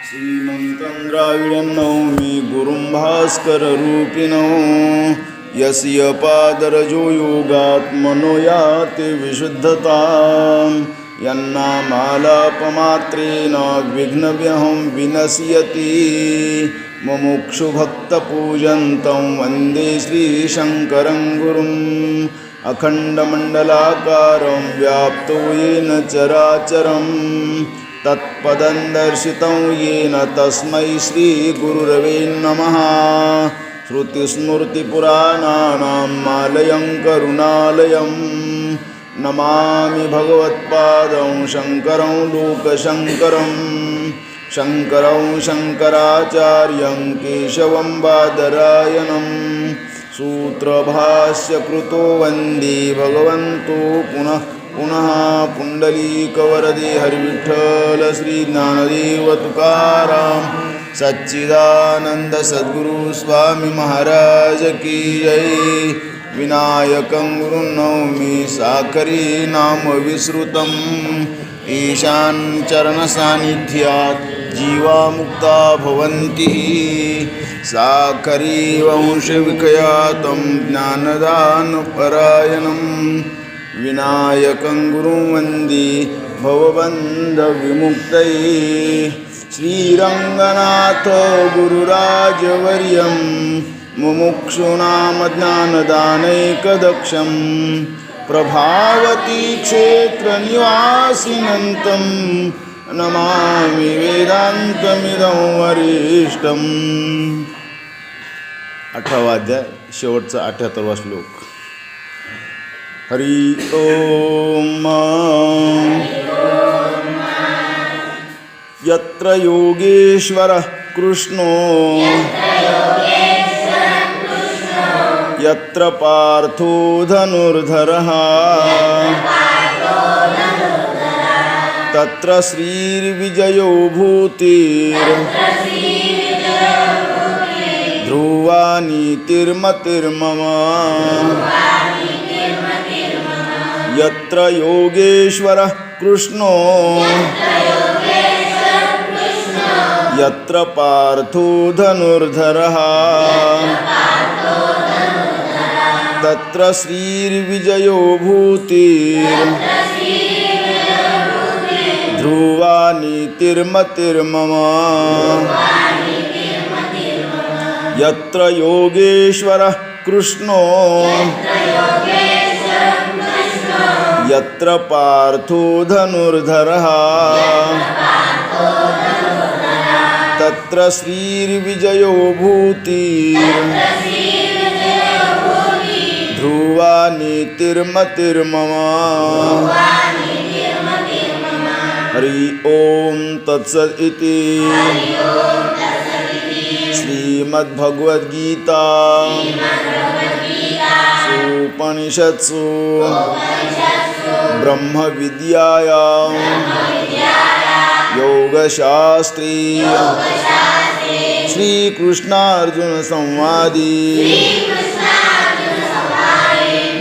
श्रीमन्तं द्राविडं नौमि गुरुं भास्कररूपिणौ यस्य पादरजो योगात्मनो याति विशुद्धतां यन्नामालापमात्रेण विघ्नव्यहं विनश्यति मुमुक्षुभक्तपूजन्तं वन्दे श्रीशङ्करं गुरुम् अखण्डमण्डलाकारं व्याप्तो येन चराचरं तत्पदं दर्शितं येन तस्मै श्रीगुरुरवे नमः। श्रुतिस्मृतिपुराणानाम् आलयं करुणालयं नमामि भगवत्पादं शङ्करं लोकशङ्करं शङ्करं शङ्कराचार्यं केशवं बादरायणं सूत्रभाष्यकृतो वन्दे भगवन्तो पुनः पुनः पुण्डलीकवरदे हरिविठ्ठल श्री ज्ञानदेव तुकाराम सच्चिदानंद सद्गुरु स्वामी महाराज की जय। विनायकं गुरुं नौमि साकरी नाम विश्रुतम् ईशान चरणसान्निध्यात् जीवा मुक्ता भवन्ति साकरी वंशविख्यातं ज्ञानदानपरायणम् विनायकं गुरुं वन्दे भवबन्धविमुक्तये श्रीरङ्गनाथ गुरुराजवर्यं मुमुक्षूणां ज्ञानदानैकदक्षं प्रभावती क्षेत्रनिवासिनं नमामि वेदान्तमिदं वरिष्ठम्। 18वा अध्याय शेवटचा 78वा श्लोक। हरि ओम यत्र योगेश्वरः कृष्णो यत्र पार्थो धनुर्धरः तत्र श्रीर्विजयो भूतिर्ध्रुवा नीतिर्मतिर्मम। यत्र योगेश्वरः कृष्णो यत्र पार्थो धनुर्धरः तत्र श्रीर्विजयो भूतिर्ध्रुवा नीतिर्मतिर्मम। यत्र योगेश्वरः कृष्णो यत्र पार्थो धनुर्धरः तत्र श्रीर्विजयो भूतिर्ध्रुवा नीतिर्मतिर्मम। हरि ओम तत्सत् इति श्रीमद्भगवद्गीता उपनिषत्सु ब्रह्म विद्यायां योगशास्त्रे श्रीकृष्णार्जुन संवादे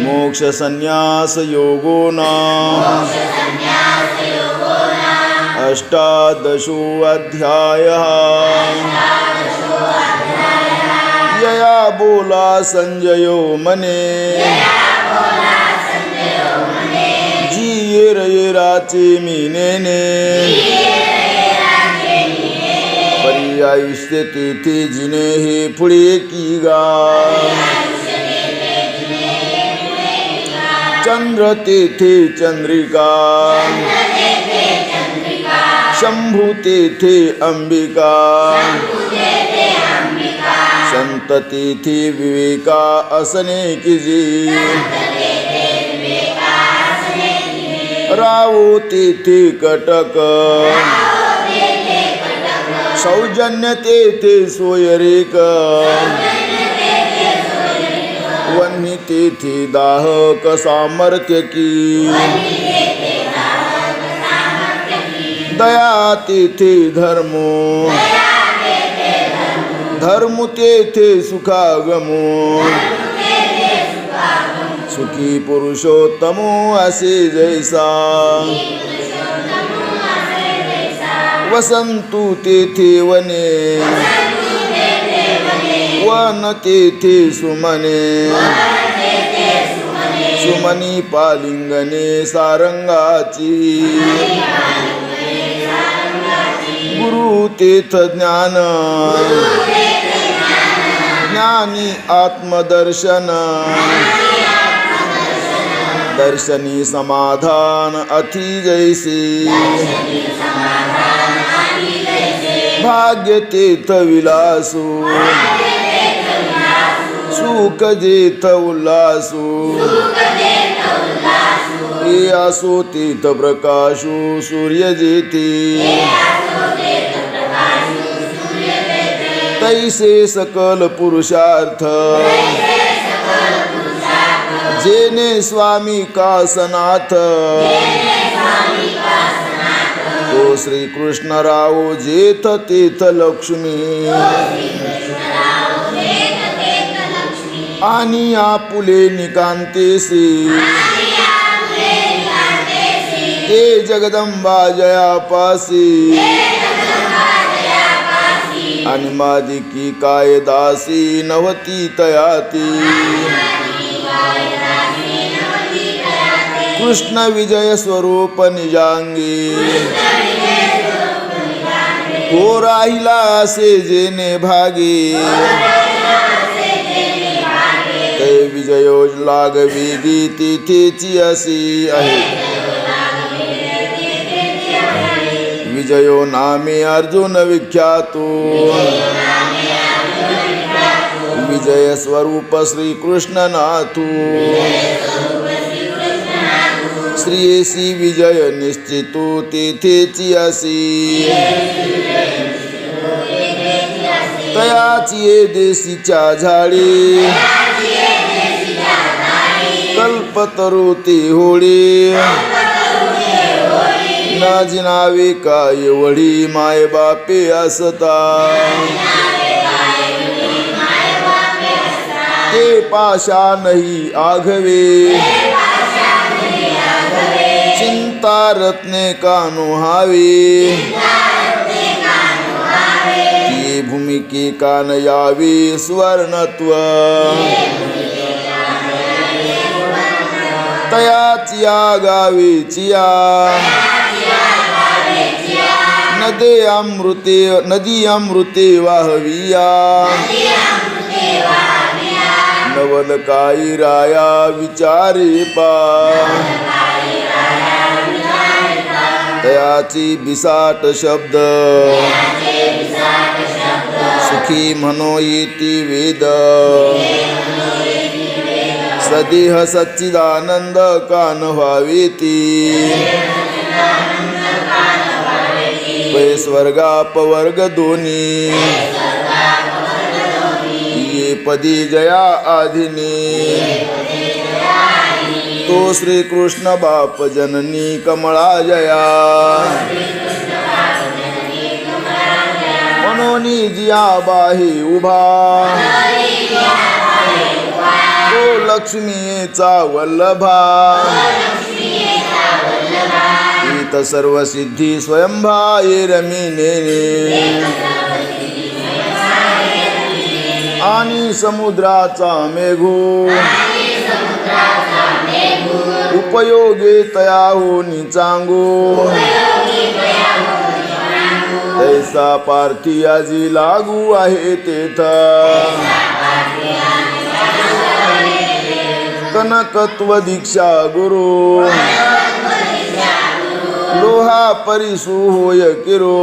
मोक्ष संन्यास योगो नाम 18 यया बोला संजयो मने जिये रे राचे मीने पर्यायुष्य तिथि जिने हे पुढे की गा चंद्र तिथि चंद्रिका शंभु तिथि अंबिका संत तिथि विवेका असने कीजी रावो तिथि कटक सौजन्य तिथि सोयरेक वन्नी तिथि दाहक सामर्थ्य की दया तिथि धर्मो धर्म तेथे सुखागमो सुखी पुरुषोत्तमो असे जैसा वसंतु तेथे वने वन तेथे सुमने सुमनी पालिंगने सारंगाची गुरु तेथ ज्ञान ज्ञानी आत्मदर्शन दर्शनी समाधान अति जैसे भाग्य तीर्थ विलासू सुख जेथ उल्लासू हे असो तीर्थ प्रकाशू सूर्य जेथे तैसे सकल पुरुषार्थ जेने स्वामी का सनाथ तो श्री कृष्ण राव जेथ तेथ लक्ष्मी आणि आपुले निकांतेसी ते जगदंबा जयापासी आणि मादिकी काय दासी नवती तयाती कृष्ण विजय स्वरूप निजांगी हो राहिला असे जेने भागी ते विजयो लागवी तिथेची अशी आहे विजयो नामे अर्जुन विख्यातो विजय स्वरूप श्री कृष्ण नाथू श्रीयसी विजय निश्चितो तेथेची असी तयाची ये देशीच्या झाडी कल्पतरू ती होळी ना जिनावे काय वडी माय बापे असता ते पाशा नाही आघवे चिंता रत्ने कानो हावे ती भूमिके कान यावे स्वर्णत्व तयाचिया गावेचिया नदी अमृते वाहविया नवल काही राया विचारे पा तयाची बिसाट शब्द सुखी म्हणो येती वेद सदेह सच्चिदानंद कान व्हावे ती पै स्वर्गापवर्ग दोन्ही ये पदी जया आधिनी तो श्री कृष्ण बाप जननी कमळा जया म्हणून जिया बाही उभा तो लक्ष्मीचा वल्लभा ईत सर्व सिद्धी स्वयंभा ये रमिने आणि समुद्राचा मेघू उपयोगे तया होनी चांगू तैसा पार्थी आजी लागू आहे तेथ कनकत्व दीक्षा गुरु लोहा परिसु होय किरो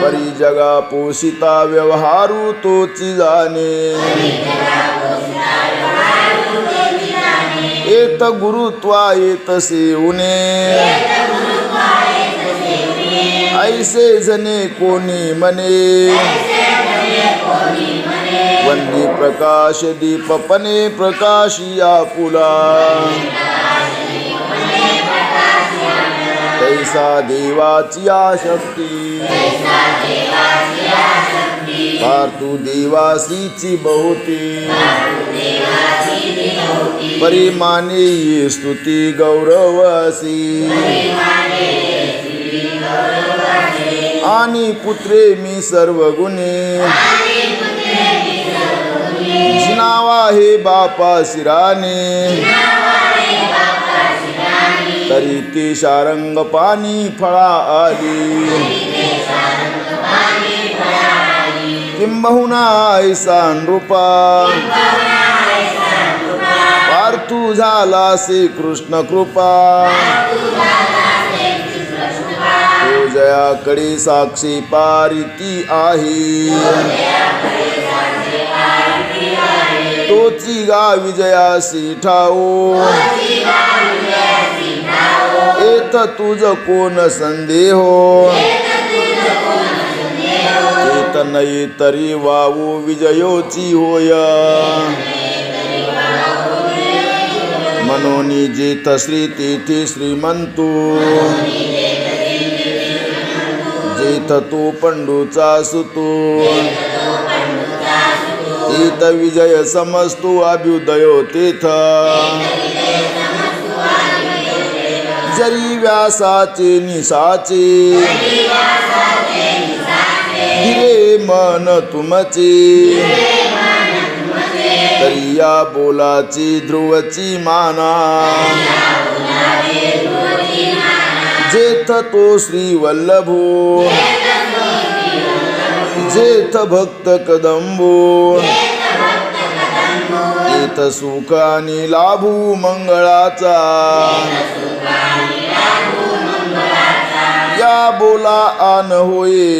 परी जगा पोषिता व्यवहारू तोची जाणे एत गुरुत्वा येतसे उने ऐसे जने कोणी मने वंदी प्रकाश दीपपने प्रकाशिया पुला तैसा देवाची शक्ती पार्थू देवासीची बहुती परिमाने ये स्तुती गौरवसी आणि पुत्रे मी सर्व गुणी जिनावा हे बापा शिराने तरी ते शारंग पाणी फळा आली किंबहुना ऐसा नृपा पार्थू झाला से कृष्ण कृपा तो जयाकडे साक्षी पारिती आहे तोची गा विजयासी ठाऊ एत तुझ कोण संदेहो एत नाही तरी वावू विजयोची होय मनोनी जेथ श्री तेथे श्रीमंतू जेथ तू पंडूचा सुतू तेथ विजय समजतो अभ्युदयो तेथ जरी व्यासाचे निसाचे धीरे मन तुमचे तरी या बोलाची ध्रुवची माना जेथ तो श्री वल्लभो जेथ भक्त कदंबो तेथ सुख आणि लाभू मंगळाचा या बोला आन होये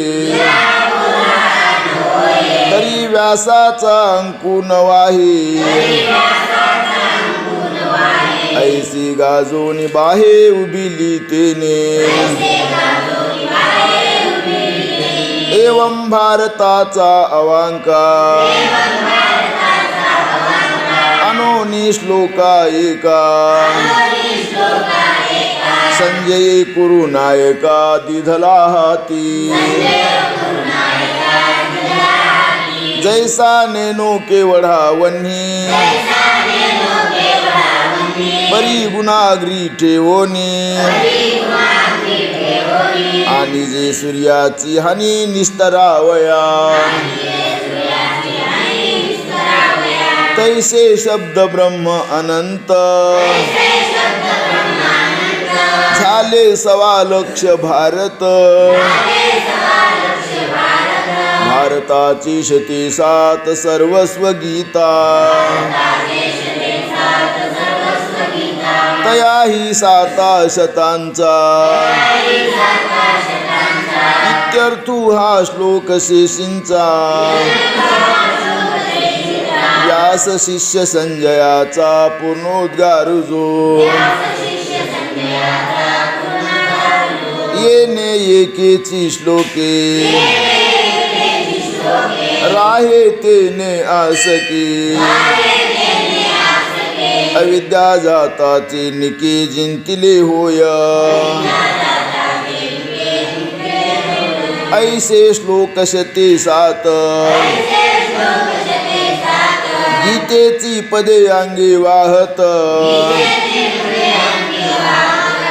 तरी व्यासाचा अंकुन वाही ऐसी गाजोनी बाहे उभिली तेने एवं भारताचा अवांका अनोनी श्लोका एका संजय कुरु नायका दिधला हाती जैसा नेनो केवढा वन्ही परी गुणाग्री ठेवोनी आणि जे सूर्याची हानी निस्तरावया तैसे शब्द ब्रह्म अनंत झाले 1.25 लक्ष भारत भारताची 7 सर्वस्व गीता तयाही 7 शतांचा इत्यर्थू हा श्लोक शेषींचा व्यास शिष्य संजयाचा पूर्णोद्गार जो येणे एकेची श्लोके राहे तेने आसकी अविद्या जाताची निके जिंतिले होय ऐसे श्लोक 7 गीतेची पदे अंगी वाहत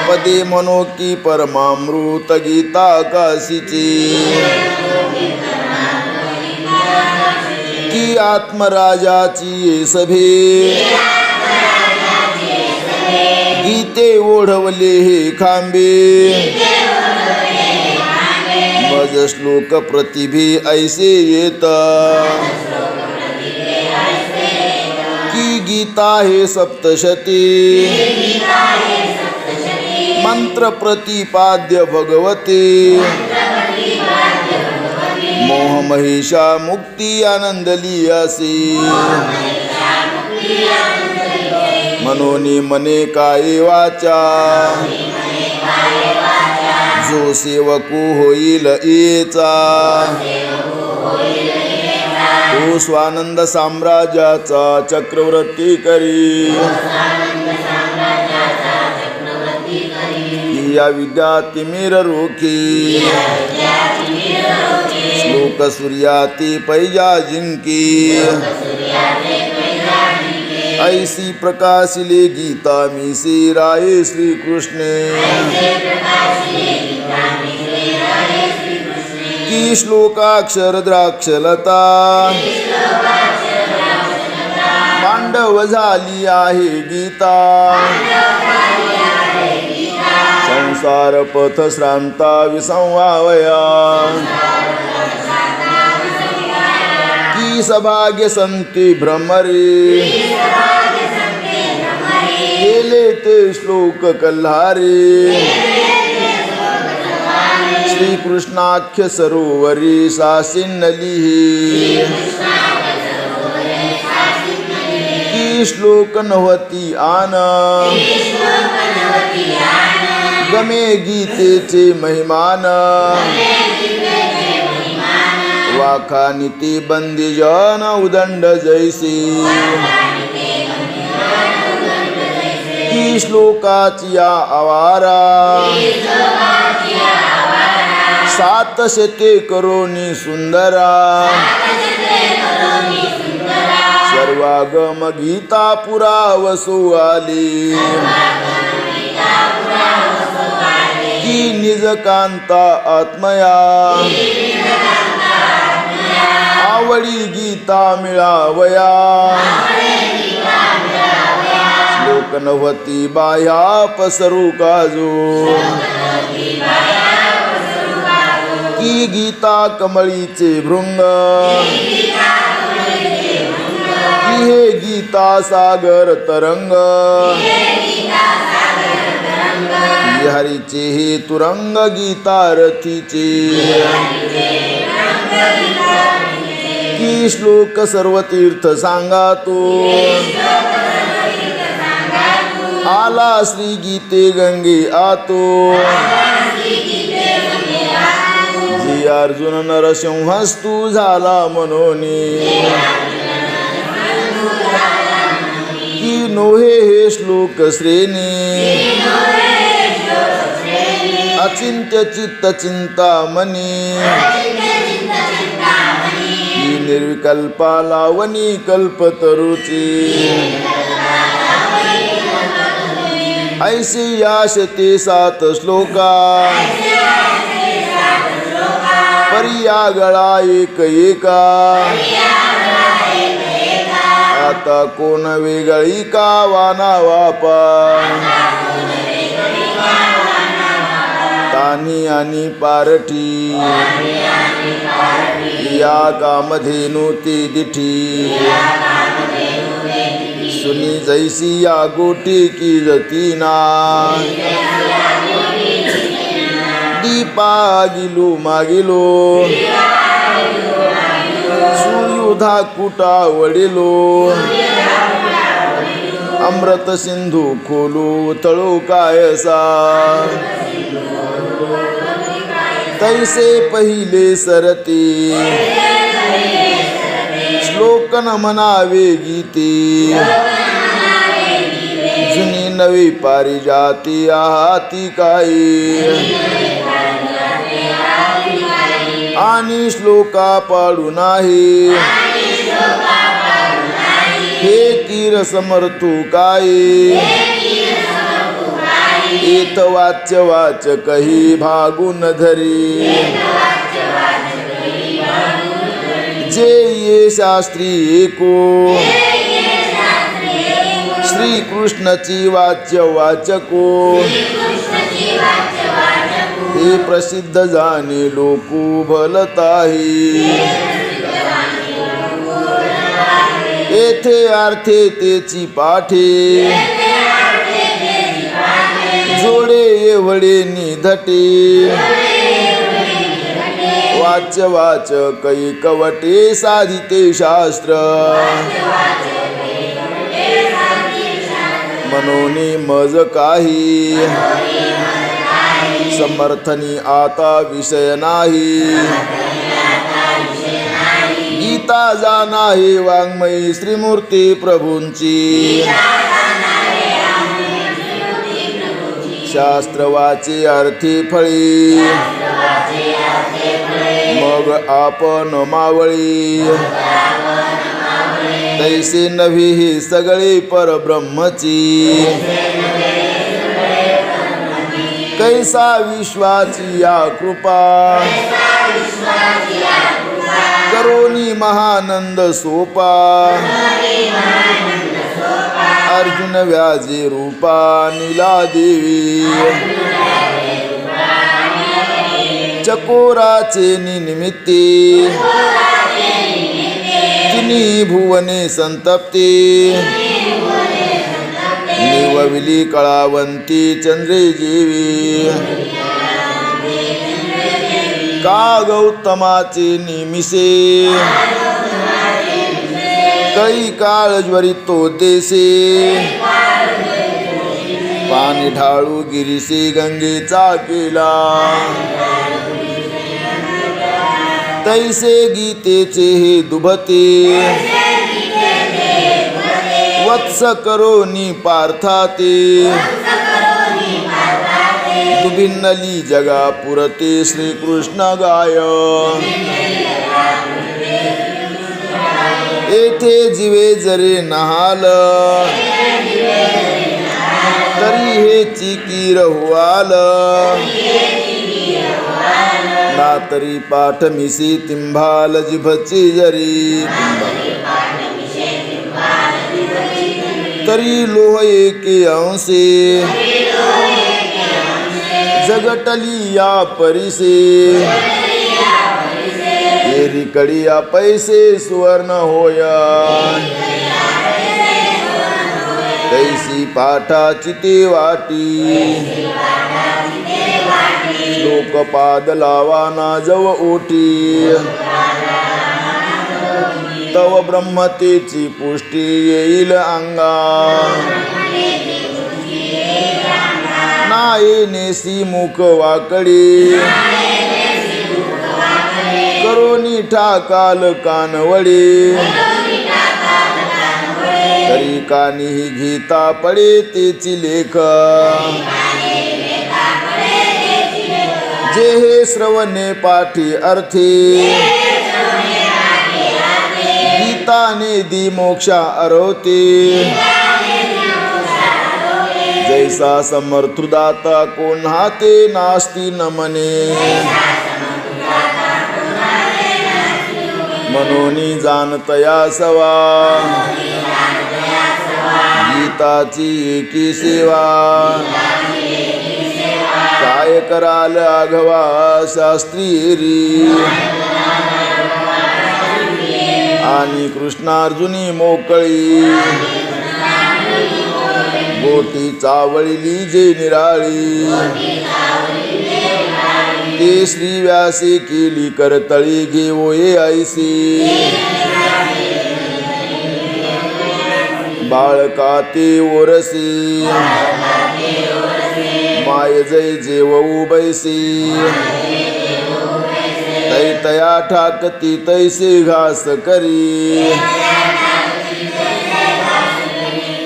पदे म्हणो की परमामृत गीता काशीची की आत्मराजाची सभे गीते ओढवले हे खांबे मज श्लोक प्रतिभे ऐसे येत की गीता हे सप्तशती मंत्र प्रतिपाद्य भगवते मोह महिषा मुक्ती आनंदली असी मनोनी मने काय वाचा जो सेवकू होईल येचा तो स्वानंद साम्राज्याचा चक्रवर्ती करी या विद्या तिमिर रोखी श्लोक सूर्याती पैजा जिंकी ऐसी प्रकाशिले गीता मी राये श्री कृष्णे की श्लोकाक्षर द्राक्षलता मांडव झाली आहे गीता संसार पथ श्रांता विसंवावया की सभाग्य संती भ्रमरे केले ते श्लोक कल्हारे श्रीकृष्णाख्य सरोवरी सासिन्नली की श्लोक नवती आन गमे गीतेचे महिमान वाखानिती बंदीजन उदंड जैसी की श्लोकाची आवारा सात शते करोनी सुंदरा सर्वागम गीता पुरावसो आली की निज कांता आत्मया आवडी गीता मिळावया श्लोक नवती बाया पसरू काजू की गीता कमळीचे भृंग की हे गीता सागर तरंग की हरीचे हे तुरंग गीता रथीचे की श्लोक सर्व तीर्थ सांगा तो आला श्री गीते गंगे आतो जी अर्जुन नरसिंहस्तू झाला मनोनी की नोहे हे श्लोक श्रेणी अचिंत्य चित्त चिंतामणी की निर्विकल्पा लावणी कल्पतरुची ऐसे याशते सात श्लोका परिया गळा एक एका आता कोण वेगळी का वाना वापा तानी आणि पारठी या कामधेनु ती दिठी सुनी जैसी या गोटी की जतीना दीपा गिलू मागिलो सुयुधा कुटा वडिलो अमृत सिंधू खोलू तळू कायसा तैसे पहिले सरती श्लोक न म्हणावे गीती जुनी नवी पारिजाती आहाती काही आणि श्लोका पाडू नाही हे तीर समर्थू काही एत वाच्य वाचकही भागून धरी जे ये शास्त्री एको श्री कृष्णची वाच्य वाचको हे प्रसिद्ध जाणे लोकू भलताही येथे अर्थे तेची पाठे जोडे एवढे निधटे वाच्य वाचकै कवटे साधिते शास्त्र मनोनी मज काही समर्थनी आता विषय नाही गीता जाना हे वाङ्मयी श्रीमूर्ती प्रभूंची शास्त्र वाचे अर्थी फळी मग आपण मावळी तैसे नव्हे ही सगळे परब्रह्मची कैसा विश्वाची या कृपा करोनी महानंद सोपा अर्जुन व्याजे रूपा नीला देवी चकोराचे निमित्ते तिन्ही भुवने संतप्ते निवविली कळावंती चंद्रे जेवी का गौतमाचे निमिषे कळी काळ ज्वरितो देसे पाणी ढाळू गिरीसे गंगेचा केला तैसे गीतेचे हे दुभते वत्स करोनी पार्थाते दुभिन्नली जगा पुरते श्रीकृष्ण गाय येथे जीवे जरे नहाल तरी हे चिकीर हुआल ना तरी पाठमिसी तिंभाल जिभची जरी तरी लोह एके अंशे जगटली या परिसे येरी कडिया पैसे सुवर्ण होया तैसी पाठाची ते वाटी श्लोकपाद लावाना जव ओटी तव ब्रह्मतेची पुष्टी येईल अंगा नाये नेसी मुख वाकडी करोनी ठाकाल कानवडी तरी कानीही गीता पडे तेची लेख जे हे श्रवणे पाठी अर्थी गीताने दी मोक्षा अरवते जैसा समर्थुदाता कोण हाते नास्ती नमने मनोनी जाणतया सवा गीताची एकी सेवा काय कराल आघवा शास्त्रीरी आणि कृष्णार्जुनी मोकळी गोटी चावळली जे निराळी ते श्री व्यासे केली करतळी घेवो ये ऐसी बाळका ते ओरसी माय जय जेव उभैसी तै तया ठाकती तैसे घास करी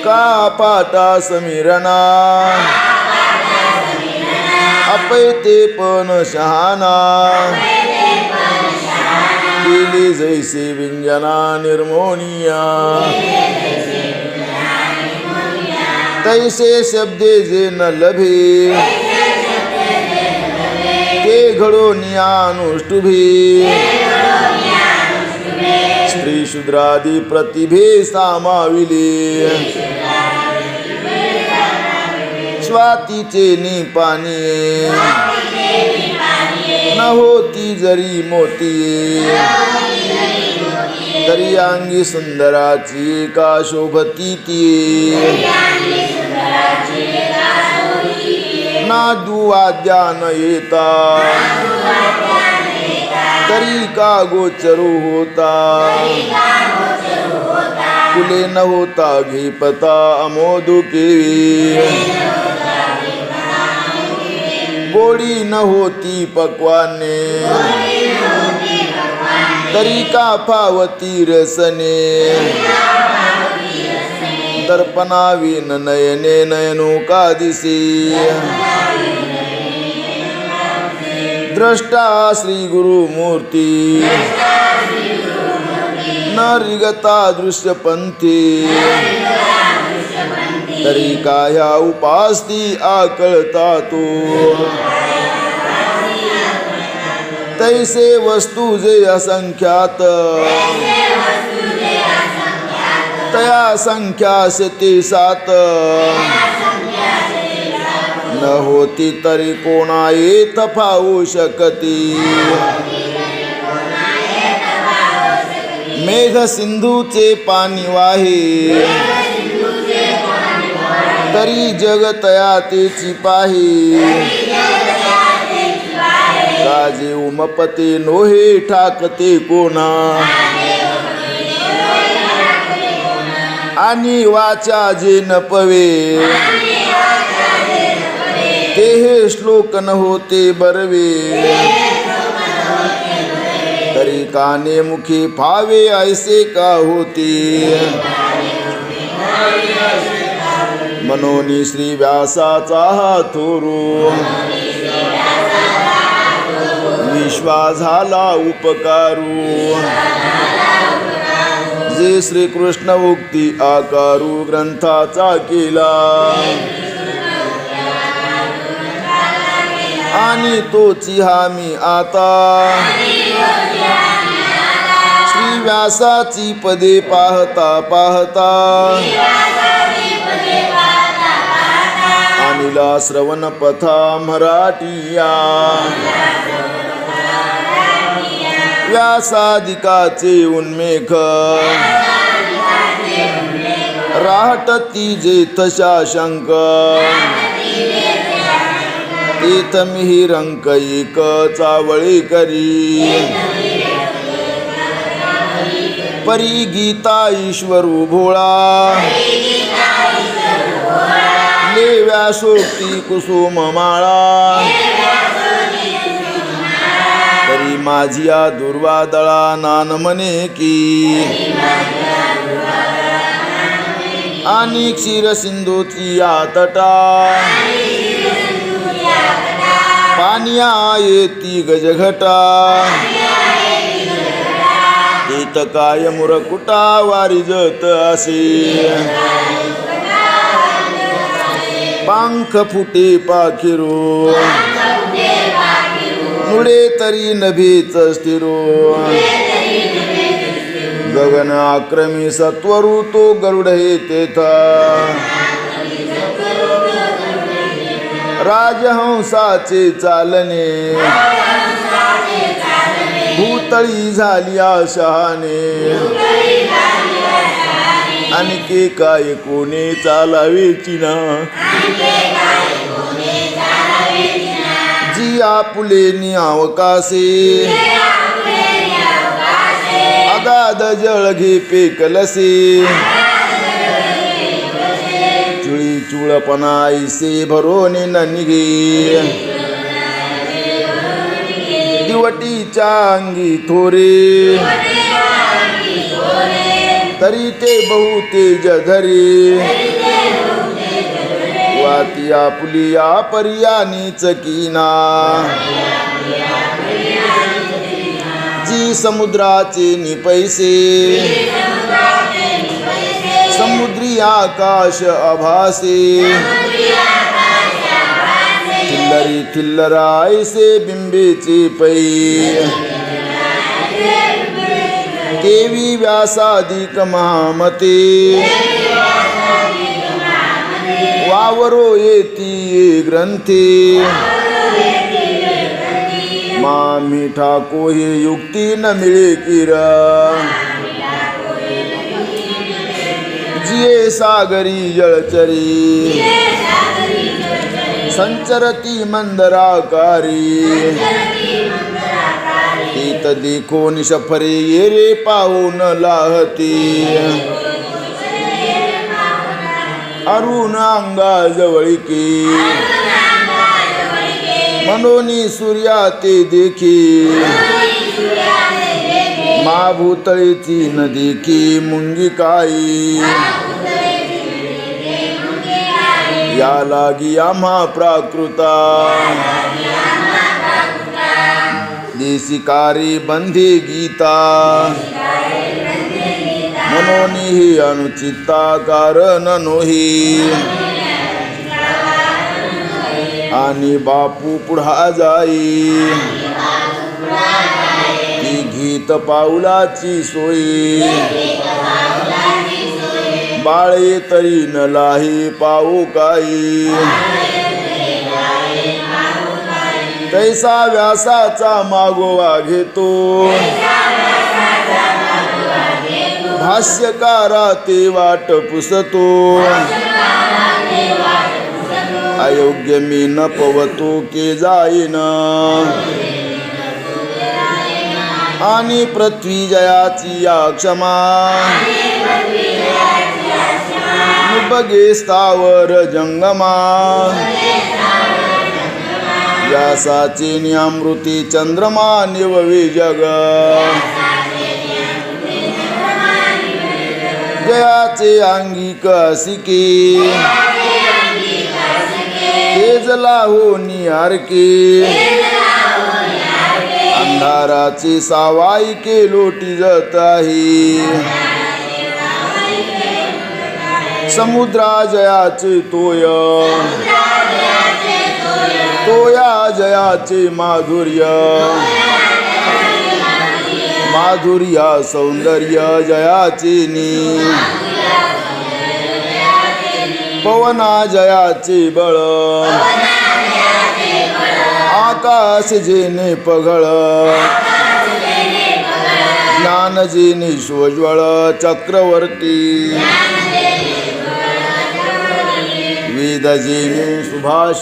का पाटा समीरणा अपैते पण शहाना केली जैसे विंजना निर्मोनिया तैसे शब्दे जे न लभे ते घडो नियानुष्टुभी स्त्री शूद्रादी प्रतिभे सामाविले स्वातीचे निपाणी न होती जरी मोती तरी अंगी सुंदराची का शोभती ती नादू वाद्या न येता तरी का गोचरू होता फुले न होता घेपता अमोदू केवी गोडी न होती पक्वाने तरी का पावती रसने दर्पणावीन नयने नयनो का दिसे द्रष्टा श्री गुरु मूर्ती न रिगता दृश्यपंथी तरी काया उपासती आकळता तो तैसे वस्तू जे असंख्यात तया संख्यास ते सात न होती तरी कोणा येत पाहू शकती मेघ सिंधूचे पाणी वाहे तरी जग तया तेची पाही राजे उमपते नोहे ठाकते कोणा आणि वाचा जे न पवे ते हे श्लोक न होते बरवे तरी काने मुखी फावे ऐसे का होते मनोनी श्री व्यासाचा हा थोरू विश्वास झाला उपकारू जे श्रीकृष्ण उक्ती आकारू ग्रंथाचा केला आणि तोची हामी आता श्री व्यासाची पदे पाहता पाहता अनिला श्रवण पथा मराठीया व्यासादिकाचे उन्मेख राहटती जेथ शाशंक तेथमिहि रंक एक चावळे करी परी गीता ईश्वरू भोळा ले व्यासोक्ती कुसुम माळा तरी माझिया दुर्वादळा नान म्हणे की आणि क्षीर सिंधूची या तटा पानिया येती गजघटा तेत काय मुरकुटा वारिजत असे पंख फुटे पाखिरो मुळे तरी नभीच स्थिरो गगन आक्रमी सत्वरू तो गरुड हे तेथा राजहंसाचे चालणे भूतळी झाली शहाणे आणखी काय कोणी चालावेची ना जी आपुले नियावकासे अगाध जळ घे पेकलसे चुळी चुळपणा ऐसे भरोने न निघे दिवटीच्या अंगी थोरे तरी ते बहु तेज धरे वाती आपुलिया पर्यानी चकीना जी समुद्राचे निपैसे समुद्री आकाश आभासे थिल्लरी थिल्लरा ऐसे बिंबेचे पै केवी व्यासादिक महामते वावरो येती ग्रंथे मामी ठाको हे युक्ती न मिळे किरा जिये सागरी जळचरी संचरती मंदराकारी तीत देखो निशफरे ये रे पाहून लाहती अरुण अंगा जवळकी मनोनी सूर्या ते देखी मा भूतळीची न देखी मुंगी काई या लागी आम्हा प्राकृता देशिकारी बंधे गीता मनोनी ही अनुचिता कारण नोही आणि बापू पुढा जाई येतीत पाऊलाची सोयी बाळे तरी न लाही पाऊ काही तैसा व्यासाचा मागोवा घेतो भाष्यकारा ते वाट पुसतो अयोग्य मी न पवतो के जाईन आणि पृथ्वी जयाची या क्षमा बगे स्थावर जंगमा व्यासाचे न्यामृती चंद्रमा निववी जग जयाचे अंगिक असिके तेजला हो निहारके अंधाराची सावाई के लोटी जात आहे समुद्रा जयाचे तोय तोया जयाचे माधुर्य माधुर्या सौंदर्य जयाचे नी पवना जयाचे बळ आकाश जेने पघळ ज्ञान जेने सोज्वळ चक्रवर्ती वेद जेने सुभाष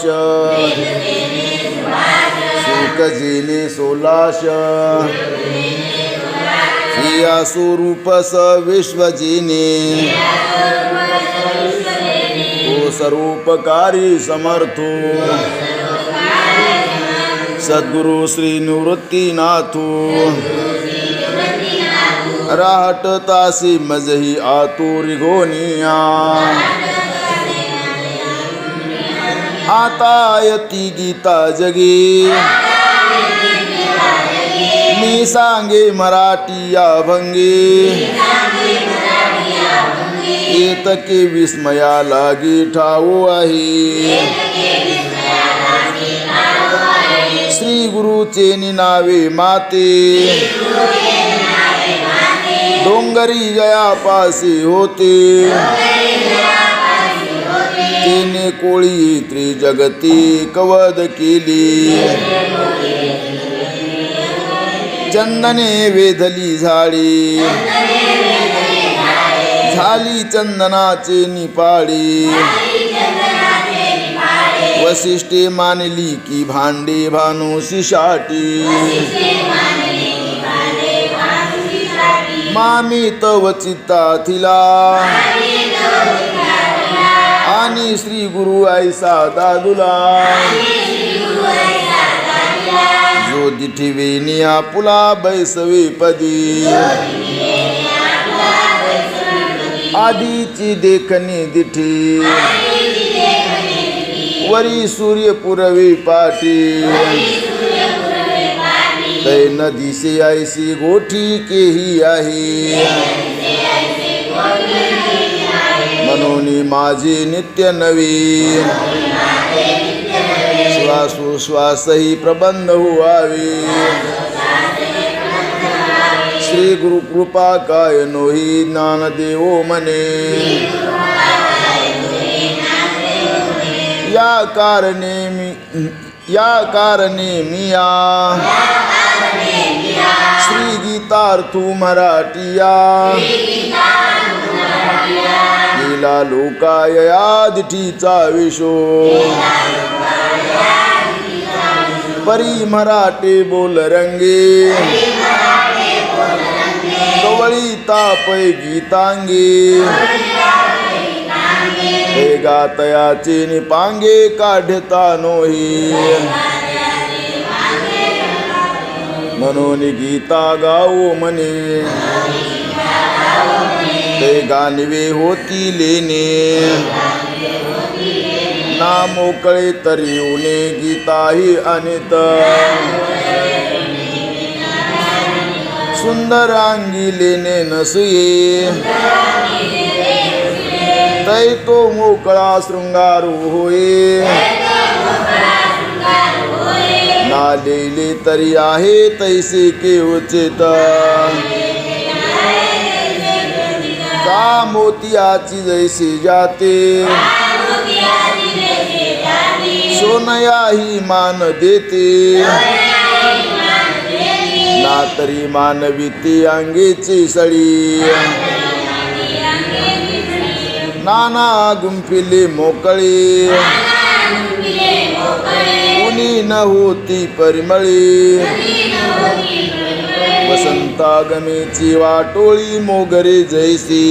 सुख जेने सोलाश या स्वरूप स विश्व जेने ओ सर्वोपकारी समर्थो सद्गुरु श्री निवृत्तीनाथो राहटतासी मजही आतुरी गोनिया आता यती गीता जगी मी सांगे मराठी या भंगी येतके विस्मया लागी ठाऊ आहे श्री गुरुचे निनावे माते डोंगरी जयापासी होते तिने कोळी त्रिजगती कवद केली चंदने वेधली झाडी झाली चंदनाचे निपाडी वसिष्ठे मानली की भांडे भानुसी शाटी मामी तव चित्ता थिला आणि श्री गुरु ऐसा दादुला जो दिठिवेनिया पुला बैसवे पदी आधीची देखणी दिठी वरी सूर्य पुरवी पाटी तै नदीसे ऐसी गोठी केही आहे मनोनी माझी नित्य नवीन श्वासोश्वासही प्रबंध हुआवी श्री गुरु कृपा काय नोही ज्ञान देवो मने या कारणे मिया श्री गीतार्थू मराठिया लीला लोकाय या दिठीचा विशो परी मराठे बोल रंगे कवळी तापय गीतांगे हे गातयाचे निपांगे काढता नोही म्हणून गीता गाओ मने ते गाणवे होती लेने ना मोकळे तरी उने गीताही अनित सुंदर अंगी लेने नसुये तै तो मोकळा शृंगारू होये नालेले तरी आहे तैसे केवचेत का मोतियाची जैसे जाते सोनयाही मान देते ना तरी मानवी ती अंगेची सळी नाना गुंफिले मोकळे कुणी न होती परिमळी वसंतागमेची वाटोळी मोगरे जैसी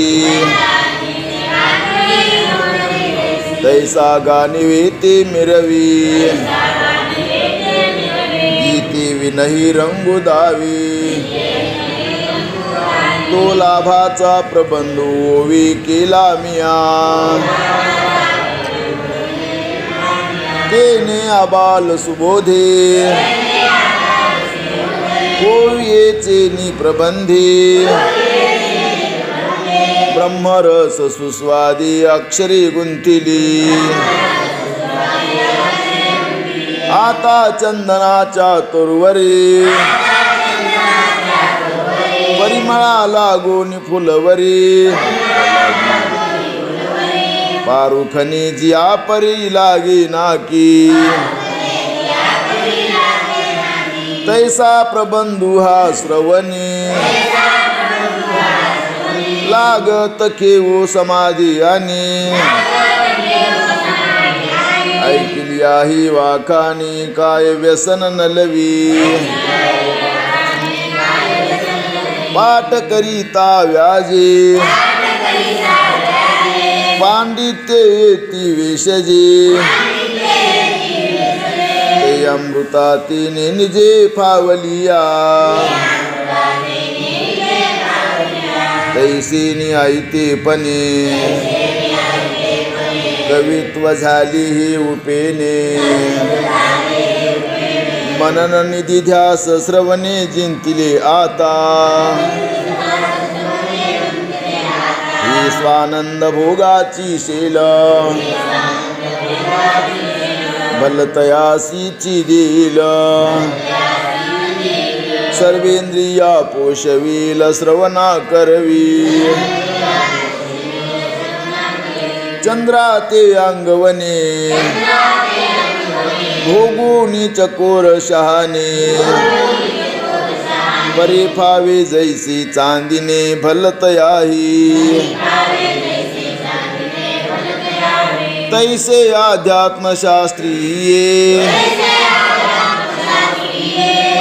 तैसा गानिवेते मिरवी गीते विनही रंगू दावी तो लाभाचा प्रबंध ओवी केला मिया तेने आबाल सुबोधे ओवियेचे निप्रबंधी ब्रह्मरस सुस्वादी अक्षरे गुंथिली आता चंदनाच्या तोरवरी परिमळा लागून फुलवरी पारुखनी जिया परी लागी नाकी तैसा प्रबंधू हा श्रवणी लागत केवो समाधी आणि ऐकली आहे वाखानी काय व्यसन नलवी पाठ करीता व्याजे पांडित्य येती वेशजे ते अमृता तिने निजे फावलिया तैसीनी ऐतेपणे कवित्व झाली ही उपेने मनन निधी ध्यास श्रवणे जिंतिले आता ही स्वानंद भोगाची शेल भलतयासीची देईल सर्वेंद्रिया पोषवील श्रवणा करवी चंद्रा ते अंगवने भोगुनी चकोर शहाने परे फावे जैसी चांदिने भलतयाही तैसे अध्यात्मशास्त्रीये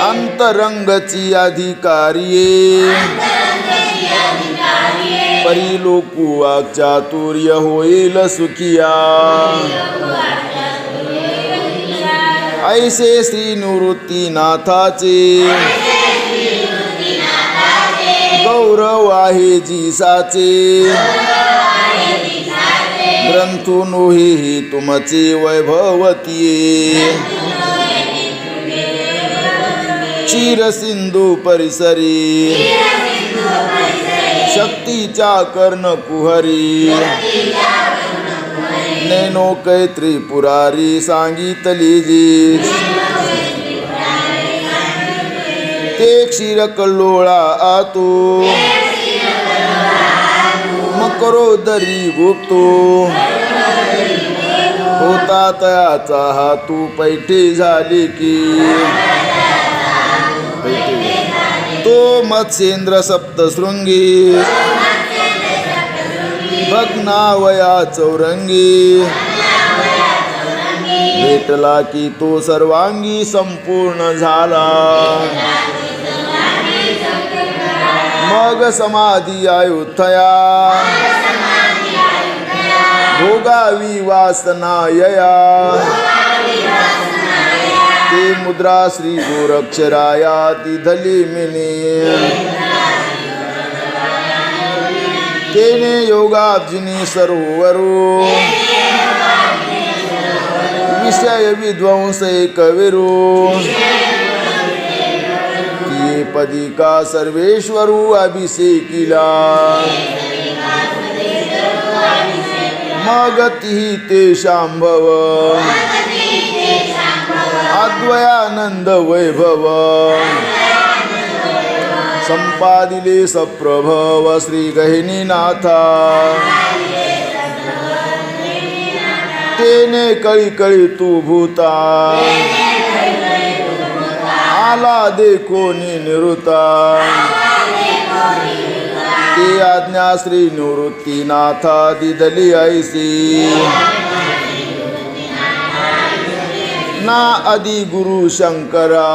अंतरंगची अधिकारिये परिलोकू वाक्चातुर्य होईल सुखिया ऐसे श्री निवृत्तीनाथाचे गौरव आहे जीसाचे ग्रंथून ही तुमचे वैभवतीये क्षीर सिंधू परिसरी शक्तीच्या कर्ण कुहरी नैनो कै त्रिपुरारी सांगितली जी ते क्षीर कल्लोळा आतो मकरोदरी गुप्तो होता तयाचा हातू पैठे झाली की तो मत्स्येंद्र सप्तशृंगी भग्नावया चौरंगी भेटला की तो सर्वांगी संपूर्ण झाला मग समाधी आयुथया भोगावी वासना यया ते मुद्रा श्री गोरक्षराया तिधली मिनी तेने योगाब्जिनी सरोवरो विषय विध्वंस कविरो ती पदिका सर्वेश्वरू अभिषेकिला मग ती ते शांभव अद्वयानंद वैभव संपादिले सप्रभव श्री गहिनीनाथा तेने कळी कळी तू भूता आला दे कोणी निवृत्ता ते आज्ञा श्री निवृत्तीनाथा दिदली ऐसी ना आदि गुरु शंकरा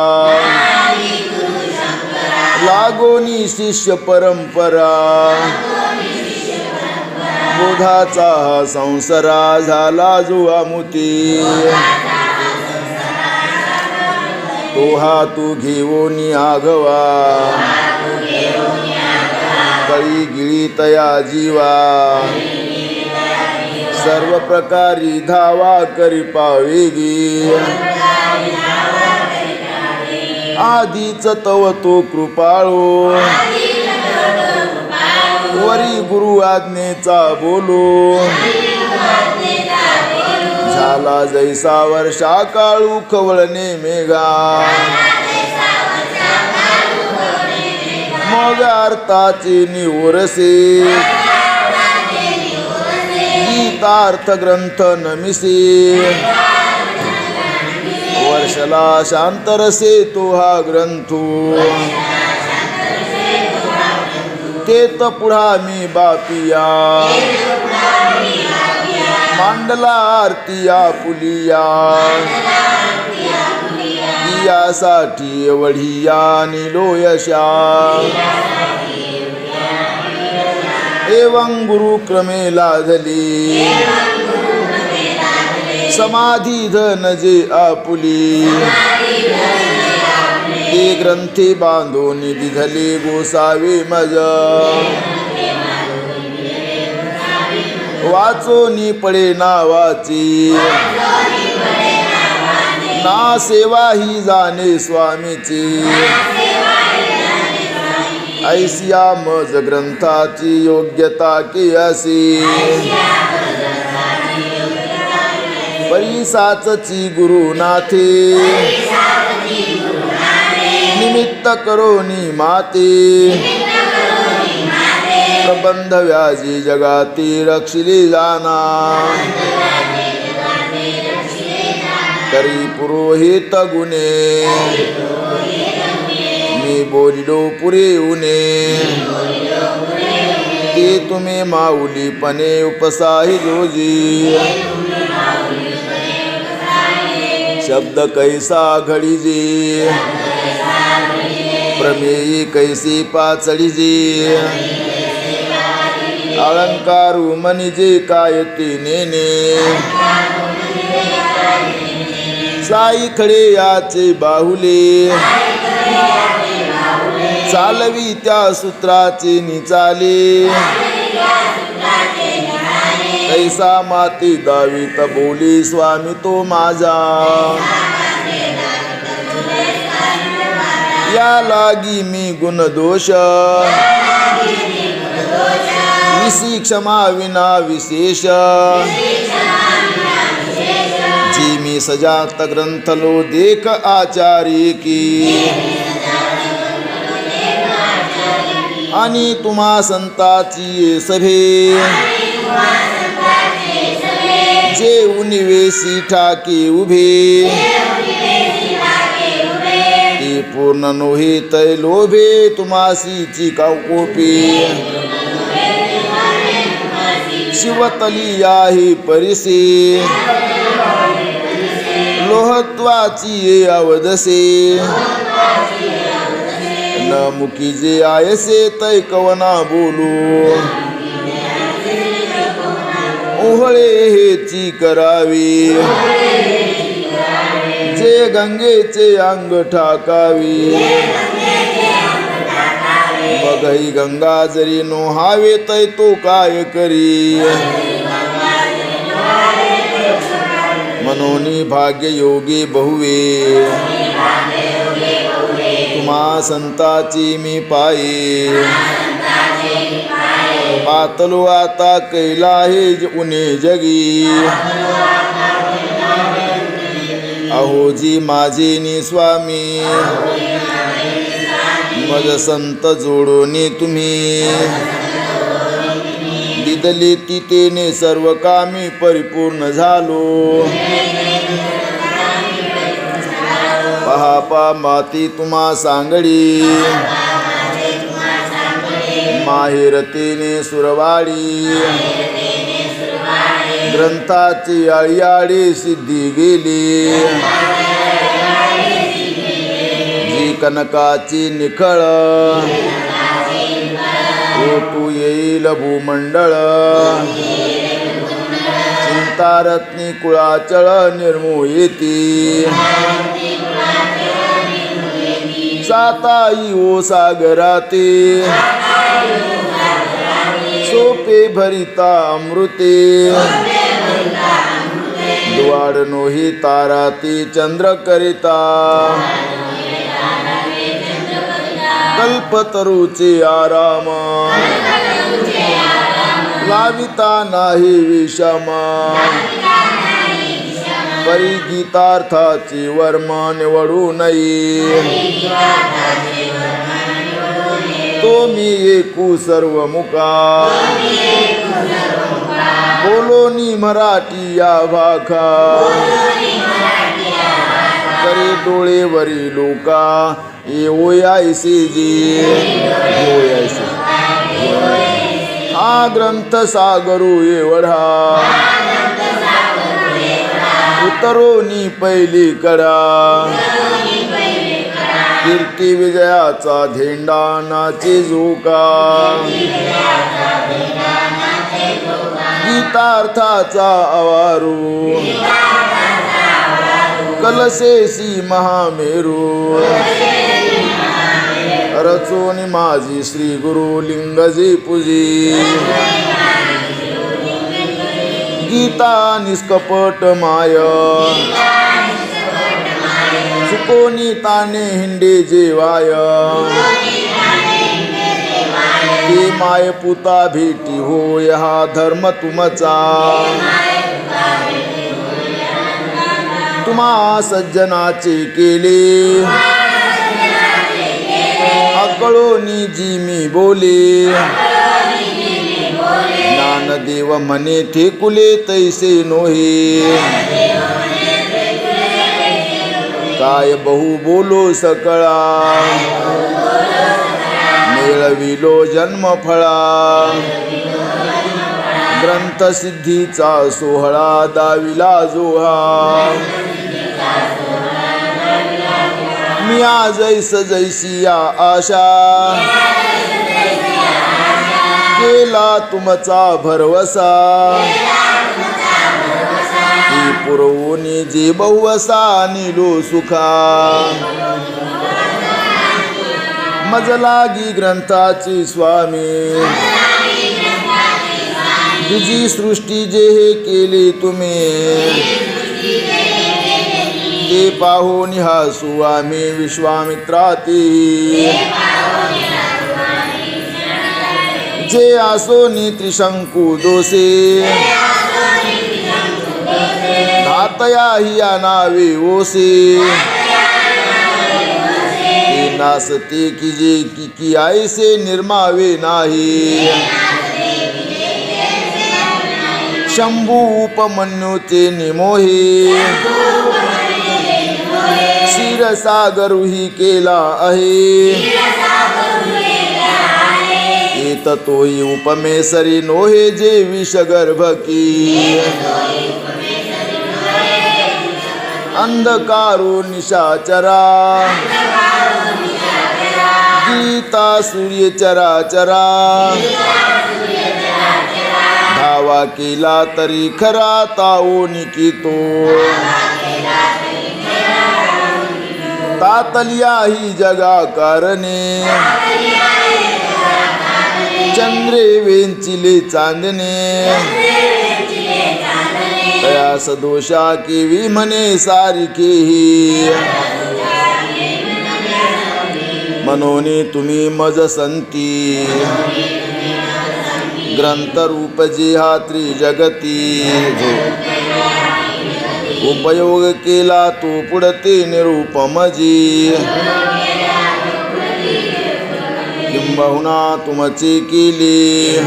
लागोनी शिष्य परंपरा बोधाचा हा संसारा झाला जो आमुती तो हातू घेऊनी आघवा कळी गिळी तया जीवा सर्व प्रकारी धावा करी पावेगी आधीच तव तो कृपाळो वरी गुरु आज्ञेचा बोलो झाला जैसा वर्षा काळू खवळणे मेघा मग अर्थाचे निवरसे गीतार्थ ग्रंथ नमिसे वर्षला शांतरसे तो हा ग्रंथो तेत पुढा मी बापिया मांडला आरतिया पुलिया यासाठी वढिया निलो यशा एवं गुरु क्रमे लाधली समाधी धन जे आपुली ते ग्रंथी बांधून दिधले गोसावे मज वाचोनी पडे नावाची ना सेवा ही जाणे स्वामीची ऐसिया मज ग्रंथाची योग्यता की असी परिसाचची गुरुनाथे निमित्त करोनी माते प्रबंध व्याजी जगाती रक्षिली जाना करी पुरोहित गुणे मी बोलिलो पुरे उने ते तुम्ही माऊलीपणे उपसाही जोजी शब्द कैसा घडीजी प्रमेयी कैसी पाचडीजी अलंकारू मनिजे कायती नेने साई खडे याचे बाहुले चालवी त्या सूत्राचे निचाले कैसा माती दावीत बोली स्वामी तो माझा या लागी मी गुण दोष विसी क्षमा विना विशेष जी मी सजात ग्रंथलो देख आचारी की आणि तुम्हा संताची सभे जे उनिवेशी ठाके उभे ते पूर्ण नोहे तै लोभे तुम्हासीची काकोपे शिवतली आहे परिसे लोहत्वाची ये अवदसे न मुकी जे आयसे तै कवना बोलू ओहळे हेची करावी जे गंगेचे अंग ठाकावी बघई गंगा जरी नोहावे तै तो काय करी मनोनी भाग्य योगी बहुवे तुम्हा संताची मी पायी पातलो आता कैला हे उने जगी अहोजी माझे नि स्वामी मज संत जोडोनी तुम्ही दिदले तितेने सर्व कामी परिपूर्ण झालो पहा माती तुम्हा सांगडी माहेरतेने सुरवाडी ग्रंथाची आळी सिद्धी गेली जी कनकाची निखळ तू येईल भूमंडळ चिंतारत्नी कुळाचळ निर्मोयती साताई ओ सागराते सोपे भरिता अमृते द्वाडनो ही ताराती चंद्र करिता कल्पतरूचे आराम लाविता नाही विषमा परी गीतार्थाची वर्म निवडू नये तो मी एकू सर्व मुका बोलोनी मराठी या भाखा करे डोळेवरी लोका येओयायसी जी हा ग्रंथ सागरू एवढा उतरोनी पहिली कडा कीर्ती विजयाचा झेंडा नाचे झोका गीतार्थाचा अवारू कलसेसी महामेरू रचोनी माझी श्री गुरु लिंगजी पूजी गीता निष्कपट माय चुकोनी ताने हिंडे जेवाय ते माय पुता भेटी होय हा धर्म तुमचा तुम्हा सज्जनाचे केले अकळोनी जी मी बोले ज्ञानदेव म्हणे ठेकुले तैसे नोहे काय बहु बोलो सकळा मेळविलो जन्म फळा ग्रंथ सिद्धीचा सोहळा दाविला जोहा मी आजैस जैसी या आशा केला तुमचा भरवसा ही पुरवूनी जे बहुवसा निलो सुखा मजलागी ग्रंथाची स्वामी तुझी सृष्टी जे हे केले तुम्ही ते पाहून हसू आम्ही विश्वामित्राती जे आसोनी त्रिशंकू दोषे धातया हिया नावे ओसे नासते की जे की आयसे निर्मावे नाही शंभू उपमन्युते निमोहे क्षीरसागरुही केला आहे ततोही उपमेसरी नोहे जे विषगर्भ की अंधकारो निशाचरा गीता सूर्य चराचरा धावा केला तरी खरा ताओ निकितो तातलिया ही जगा कारणे चंद्रे वेंचिले चांदणे तया सदोषा केवी म्हणे सारिकेही मनोनी तुम्ही मज संती ग्रंथ रूप जी हा त्रिजगती उपयोग केला तू पुढते निरुपमजी किंबहुना तुमची केली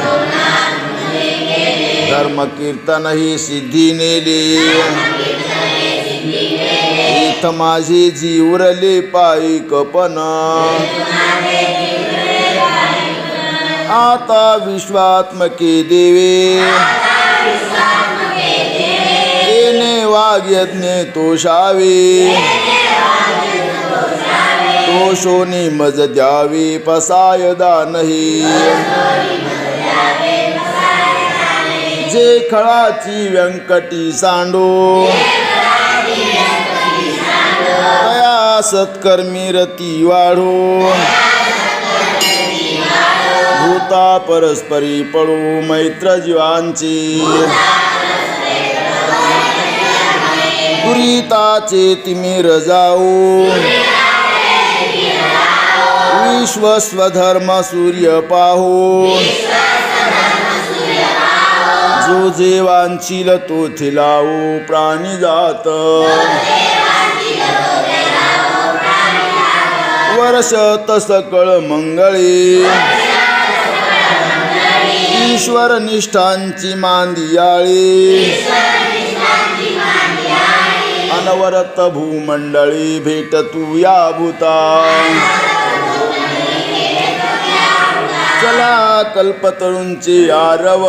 धर्म कीर्तन ही सिद्धी नेली इथ माझे जीवरले पायिकपण आता विश्वात्मके देवे येणे वाग्यज्ञे तोषावे तोषोनी मज द्यावी पसायदा नाही जे खळाची व्यंकटी सांडो तया सत्कर्मी रती वाढो भूता परस्परी पडो मैत्र जीवांची दुरिताचे तिमिर जाऊ विश्व स्वधर्म सूर्य पाहो जो जे वांछील तो थिलावो प्राणी जात वर्षत सकळ मंगळे ईश्वर निष्ठांची मांदियाळी अनवरत भूमंडळी भेट तू या भूता चला कल्पतरूंचे आरव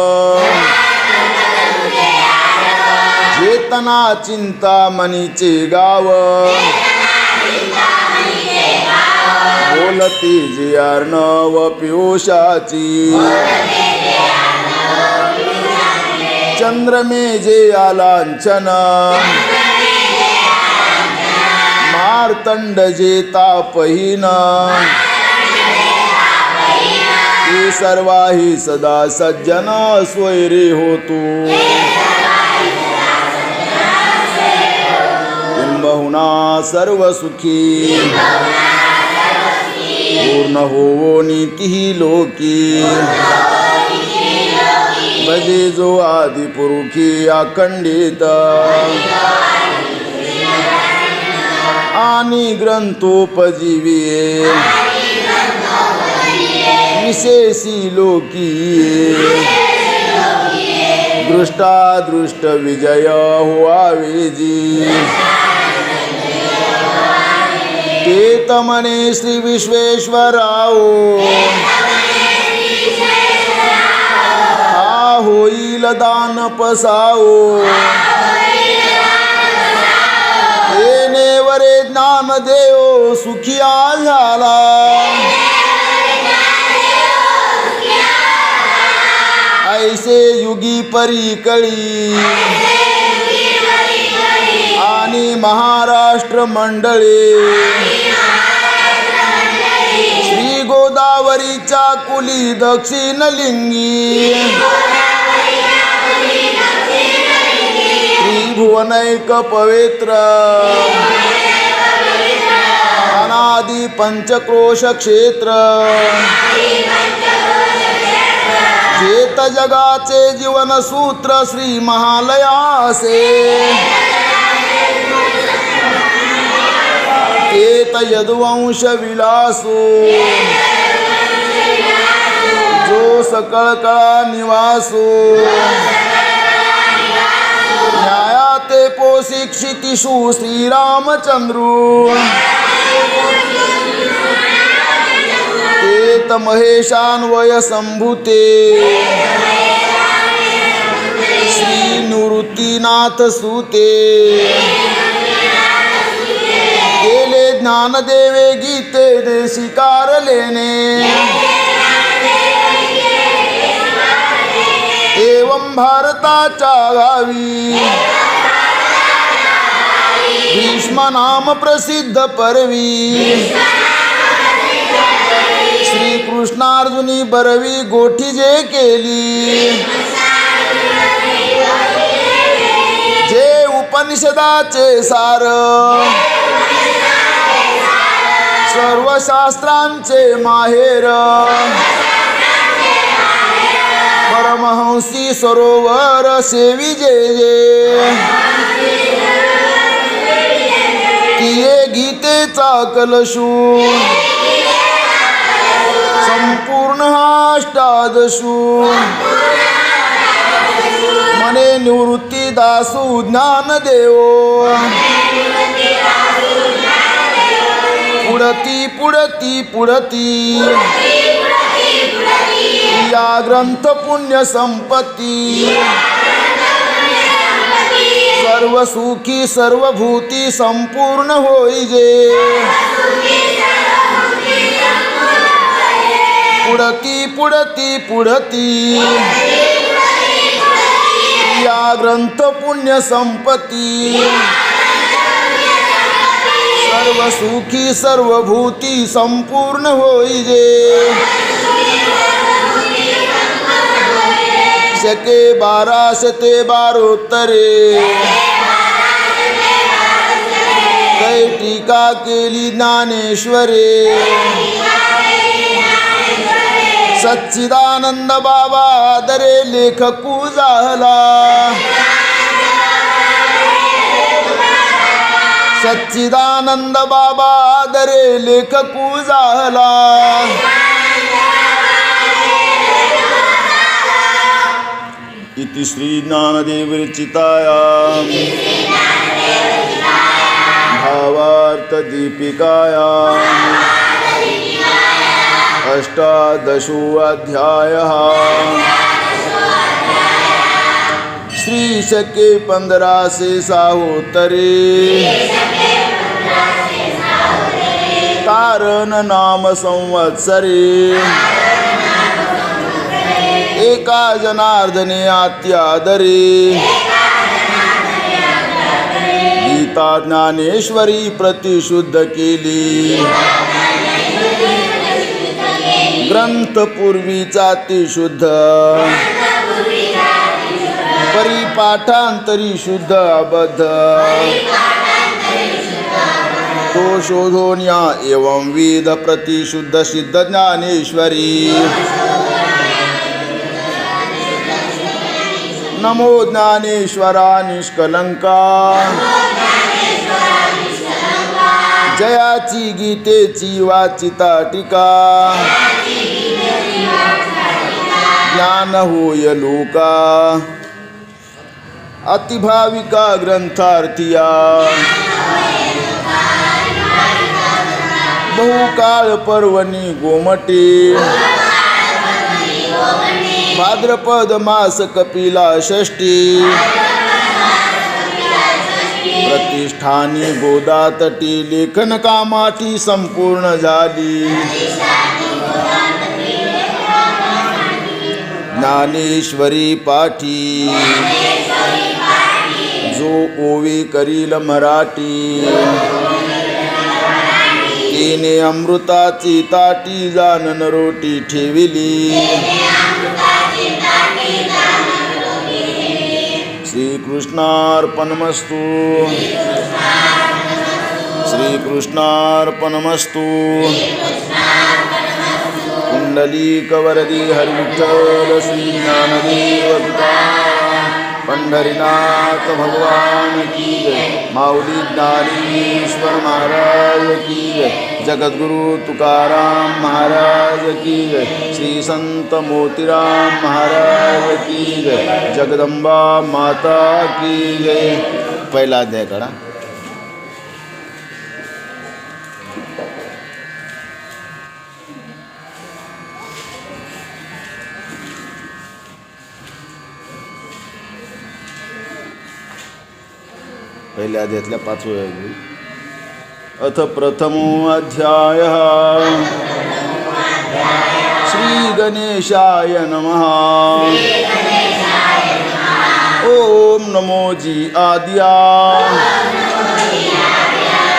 चेतना चिंता मनीचे गाव बोलती जे अर्णव पियुषाची चंद्रमे जे आलांछन मार्तंड जे तापहीन ते सर्वाही सदा सज्जन स्वैरे होतो किंबहुना सर्व सुखी पूर्ण होवो नीतीही लोकी भजे जो आदि पुरुषी अखंडित आणि ग्रंथोपजीविये विशेषी लोकी दृष्टादृष्ट विजय होवावे जी ते तमने श्री विश्वेश्वराओ हा होईल दान पसाओ येणे वरे ज्ञान देव सुखिया झाला ऐसे युगी परिकळी आणि महाराष्ट्र मंडळे श्री गोदावरीच्या कुली दक्षिण लिंगी त्रिभुवनैक पवित्र अनादि पंचक्रोश क्षेत्र चेत जगाचे जीवन सूत्र श्री महालयासे चेत यदुवंश विलासो जो सकळ कळा निवासो न्यायाते पोषी क्षितिषु श्रीरामचंद्रू तेत महेशान्वय संभूते श्री निवृत्तीनाथ सूते गेले ज्ञानदेवे गीते देशिकार लेणे एवं भारताच्या गावी भीष्म नाम प्रसिद्ध परवी श्री कृष्णार्जुनी बरवी गोठी जे केली जे उपनिषदाचे सार सर्व शास्त्रांचे माहेर परमहंसी सरोवर सेवी जे जे तिये गीतेचा कलशू संपूर्ण अष्टादशू मने निवृत्ती दासू ज्ञानदेव पुढती पुढती पुढती या ग्रंथ पुण्य संपत्ती सर्व सुखी सर्वभूती संपूर्ण होईजे पुढती पुढती पुढती या ग्रंथ पुण्य संपत्ती सर्व सुखी सर्वभूती संपूर्ण होईजे शके 1212 कै टीका केली ज्ञानेश्वरे सच्चिदानंद बाबा दरे लेखकू झाला सच्चिदानंद बाबा दरे लेखकू झाला इति श्री ज्ञानदेव विरचितायां भावार्थ दीपिकायां अष्टादशो अध्यायः श्री शके 1500 साहोत्तरे तारण नाम संवत्सरे एका जनार्दने आत्यादरे गीता ज्ञानेश्वरी प्रतिशुद्ध केली ग्रंथ पूर्वीचा ती शुद्ध परिपाठांतरी शुद्ध अबद्ध तो शोधोन्या एवं वेद प्रतिशुद्ध सिद्ध ज्ञानेश्वरी नमो ज्ञानेश्वरा निष्कलंका जयाची गीतेची वाचिता टीका ज्ञान होय लोका अतिभाविका ग्रंथार्थिया बहुकाळ पर्वणी गोमटे भाद्रपद मास कपिला षष्ठी प्रतिष्ठानी गोदा तटी लेखन कामाठी संपूर्ण झाली ज्ञानेश्वरी पाठी जो ओवी करील मराठी तिने अमृताची ताटी जानन रोटी ठेविली श्रीकृष्णार्पणमस्तु श्रीकृष्णार्पणमस्तु कुंडलीकवरदी हरिविठ्ठल श्री ज्ञानदेव तुकाराम पंढरीनाथ भगवान की जय माऊली ज्ञानेश्वर महाराज की जय जगद्गुरु तुकाराम महाराज की जय श्री संत मोतीराम महाराज की जय जगदंबा माता की जय पहिला अध्याय काढा पहिल्या अध्यायातल्या 5व्या अध्याय अथ प्रथमो अध्यायः श्री गणेशाय नमः ओम नमो जी आद्या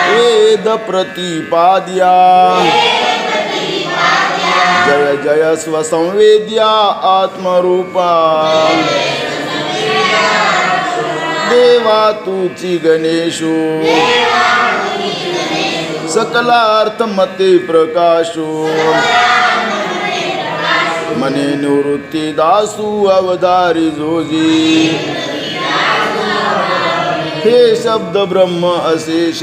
वेद प्रतिपाद्या जय जय स्वसंवेद्या आत्मरूपा देवा तुची गणेशो सकलार्थ मते प्रकाशो मने निवृत्ती दासू अवधारी जोजी हे शब्द ब्रह्म अशेष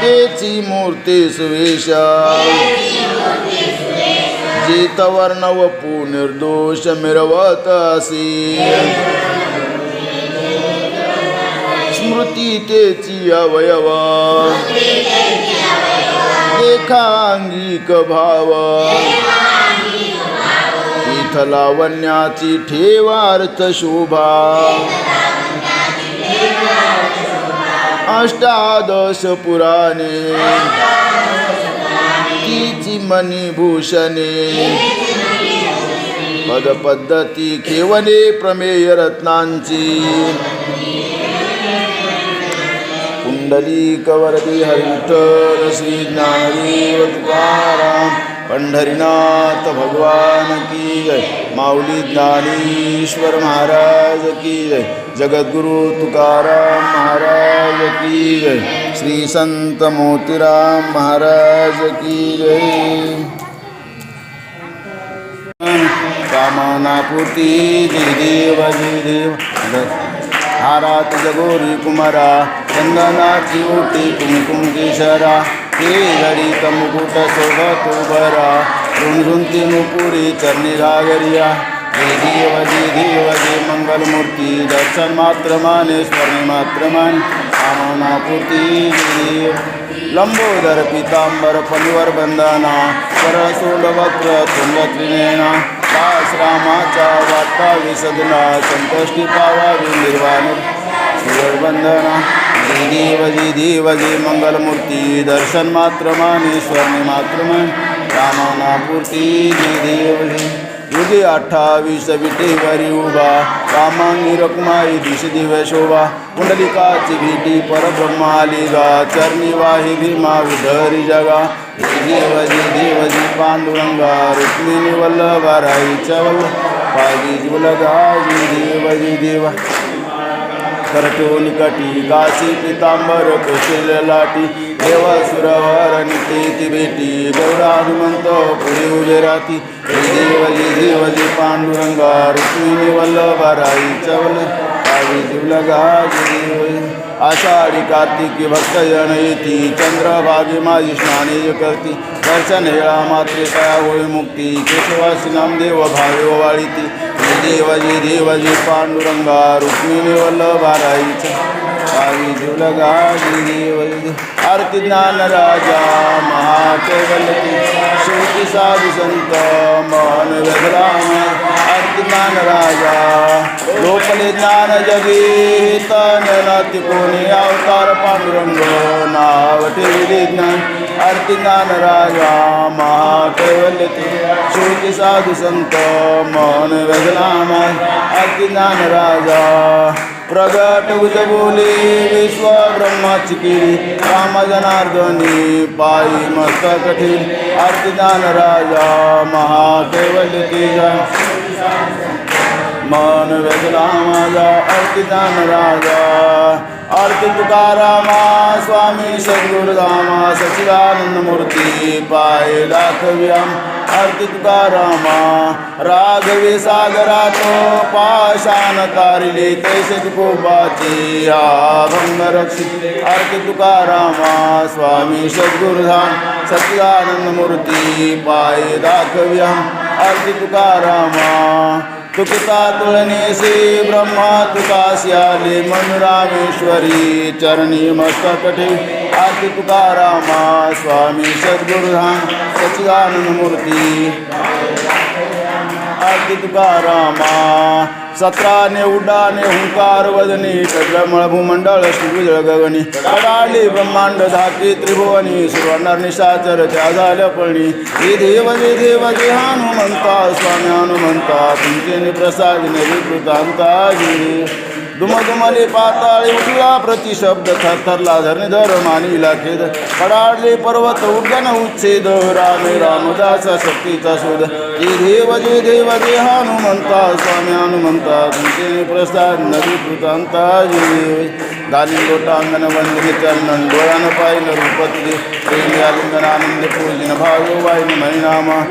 तेची मूर्ती सुवेश जितवर्ण वपू निर्दोष मिरवत असे स्मृती तेची अवयव देखांगिक भाव लावण्याची ठेवार्थ शोभा अष्टादश पुराणे तिची मणिभूषणे पदपद्धती खेवणे प्रमेय रत्नांची कुंडलिक वरदी हरिविठ्ठल श्री ज्ञानदेव तुकाराम पंढरीनाथ भगवान की जय माऊली ज्ञानेश्वर महाराज की जय जगद्गुरु तुकाराम महाराज की जय श्री संत मोतीराम महाराज की जय कामनापूर्ती जय देव हारात जगोरी कुमारा चंदनाची ओटी कुमकुम केशरा हे जडित मुकुट शोभत उभरा झुंझुंती नुपुरी चरणी घागरिया जय देव जय मंगलमूर्ती दर्शन मात्र माने स्मरणे मात्र मान कामनापूर्ती देव लंबोदर पीतांबर फणीवर बंधना सरसोंडवक्र तुंग त्रिनेना दास रामाचा वाटा विसदना संकष्टी पावावी निर्वाण वंदना जय देव जय मंगलमूर्ती दर्शन मात्र माने स्वर्णे मात्र मन कामनापूर्ती जय देव जय युगे 28 विटेवरी उभा कामांगी रखमाई दिश दिव्य शोभा कुंडलिकाची भीटी परब्रह्माली गा चरणी वाही भीमा विधरी जगा जय देव जय पांडुरंगा रुक्मिणी वल्लभा राईच्या वल्लभ पायी जीवलगा जय देव करटो निकटी काशी पितांबर कौशल लाटी देव सुरवर नितेती भेटी गौरा हनुमंत पुढे उभे राहती देव जय पांडुरंगा रुक्मिणी वल्लभा राईच्या वल्लभ पायी जीवलगा देव आषाढी कार्तिकी भक्तजन येती चंद्रभागे माझी स्नाने करती दर्शन हेळा मात्रे काय होय मुक्ती केशवासी नामदेव भावे वाळीती देव जय पांडुरंगा रुक्मिणी वल्लभा राईच्या पायी जीवलगा देव आरती ज्ञान राजा महाकैवल्यती शेवटी साधू संत मन व्यधराम आरती ज्ञान राजा लोकले ज्ञान जगे तनती कोणी अवतार पांडुरंग नाव ठेवले ज्ञान आरती ज्ञान राजा महाकैवल्यती शेवटी साधू संत मन व्यधराम आरती ज्ञान राजा प्रगट उजबोले विश्व ब्रह्माची केली राम जनार्दनी पायी मस्तक ठेवली आरती ज्ञान राजा महाकैवल्यती मन वेदला माझा आरती ज्ञान राजा आरती तुकारामा स्वामी सद्गुरुधामा सच्चिदानंद मूर्ती पाय दाखव्याम आरती तुकारामा राघवे सागरातो पाशान तारिले तैसे कोपाची अभंग रक्षित आरती तुकारामा स्वामी सद्गुरुधाम सच्चिदानंद मूर्ती पाय दाखव्याम आरती तुकारामा तुकिता तुळनेसे ब्रह्मा तुकास्याले मनुरामेश्वरी चरणी मस्तक ठेवी आरती तुकारामा स्वामी सद्गुरुधाम सच्चिदानंद मूर्ती आरती तुकारामा 17 उड्डाणे हुंकार वदनी कळमळ भूमंडळ श्रीविजळ गगनी कडाली ब्रह्मांड धाकी त्रिभुवनी सुवर्णर निशाचर त्या झाल्या पळणी हे देव जे हनुमंता स्वामी हनुमंता तुमचे प्रसाद विकृतांता दुमदुमले पाताळी उठला प्रतिशब्द थरथरला धरणीधर मानिला खेद कडाडले पर्वत उड्डण उच्छेद रामे रामदासा शक्तीचा शोध हे देव जे हनुमंता स्वामी हनुमंता तुमचे प्रसाद नवीकृतांता गाली लोटांगण वंदने चरणन डोळ्यानं पाहिलं रूपती प्रेमी आलिंगन आनंद पूजन भाव वाईन महिनामा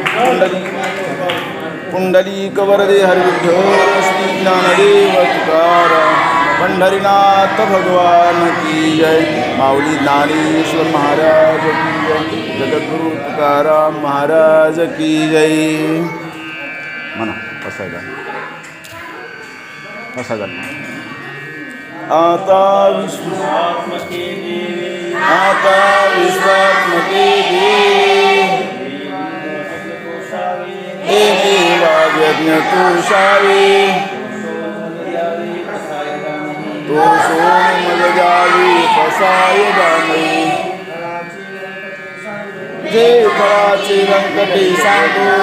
पुंडलिक वरदे हरी विठ्ठल श्री ज्ञानदेव तुकाराम पंढरीनाथ भगवान की जय माऊली ज्ञानेश्वर महाराज की जय जगद्गुरु तुकाराम महाराज की जय म्हणा बसा आता विश्वात्मके देवी वाग्यज्ञ तुषावी तो सोन मज जावी पसाय जाणवी जे फळाचे रंकटे सांगू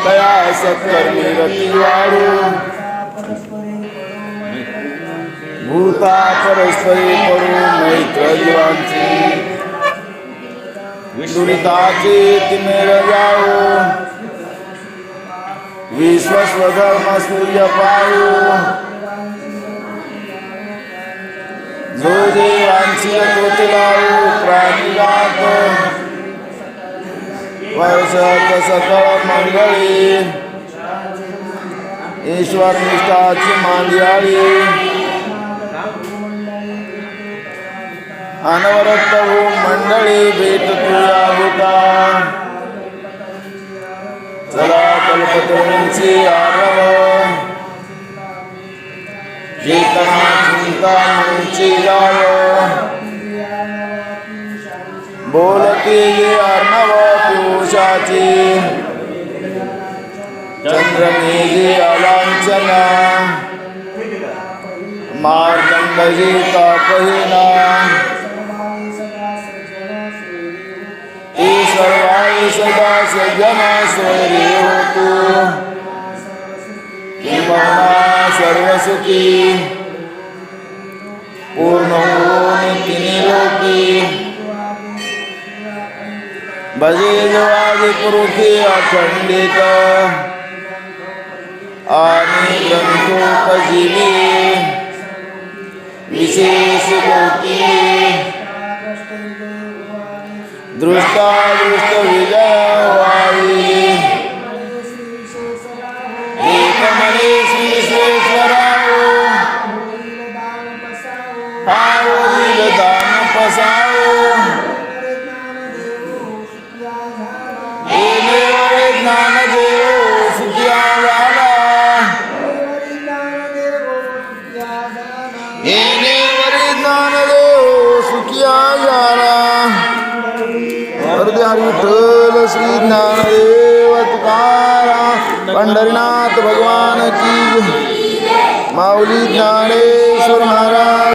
दया सत्कर्मी रती वाढू भूता परस्परी पडू मैत्र जीवांची दुरिताचे तिमेर जाओ विश्वस्वधर्म सूर्य पाहू जो देवांची तोच लावू प्राणिगात वर्षात सकळ मंगळी ईश्वर निष्ठाची मांदियाळी अनवरत हो मंडळी भेट तुया होता चला कल्पतरूंची आरव चेतना चिंता मुंची जाव बोलती अर्णव पियुषाची चंद्रमेघी अलांछना मार्कंडजी तापहीना ईश्वरवायु सदा सज्जन स्वैरी होतो किंबहुना सर्वसुखी पूर्ण होऊन तिन्ही लोकी भजे जवाजी पुरुषी अखंडित आणि ग्रंथोपजीवी विशेष लोकी दृष्टादृष्ट विजय व्हावी एकमने श्री विश्वेश्वराओ आवरील दान पसाओ हे ज्ञान देव सुखिया झाला हे ज्ञान देव सुखिया झाला हृदय विठ्ठल श्री ज्ञानदेव तुकाराम पंढरीनाथ भगवान की माऊली ज्ञानेश्वर महाराज।